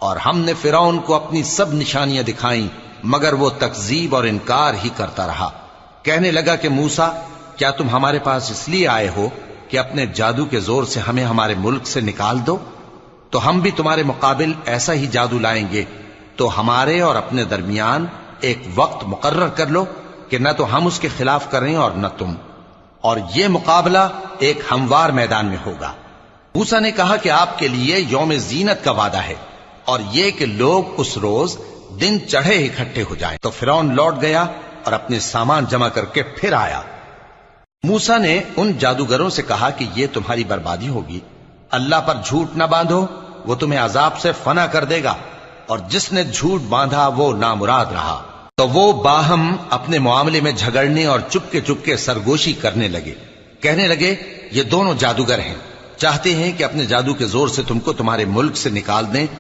और हमने फिरौन को अपनी सब निशानियां दिखाई, मगर वो तकजीब और इनकार ही करता रहा। कहने लगा कि मूसा, क्या तुम हमारे पास इसलिए आए हो कि अपने जादू के जोर से हमें हमारे मुल्क से निकाल दो? तो हम भी तुम्हारे मुकाबिल ऐसा ही जादू लाएंगे। तो हमारे और अपने दरमियान एक वक्त मुकर्रर कर लो कि न तो हम उसके खिलाफ करें और न तुम, और ये मुकाबला एक हमवार मैदान में होगा। मूसा ने कहा कि आपके लिए यौम जीनत का वादा है और ये कि लोग उस रोज दिन चढ़े इकट्ठे हो जाएं। तो फिरौन लौट गया और अपने सामान जमा करके फिर आया। मूसा ने उन जादूगरों से कहा कि ये तुम्हारी बर्बादी होगी। अल्लाह पर झूठ न बांधो, वो तुम्हें अजाब से फना कर देगा, और जिसने झूठ बांधा वो नामुराद रहा। तो वो बाहम अपने मामले में झगड़ने और चुपके चुपके सरगोशी करने लगे। कहने लगे, ये दोनों जादूगर हैं, चाहते हैं कि अपने जादू के जोर से तुमको तुम्हारे मुल्क से निकाल दें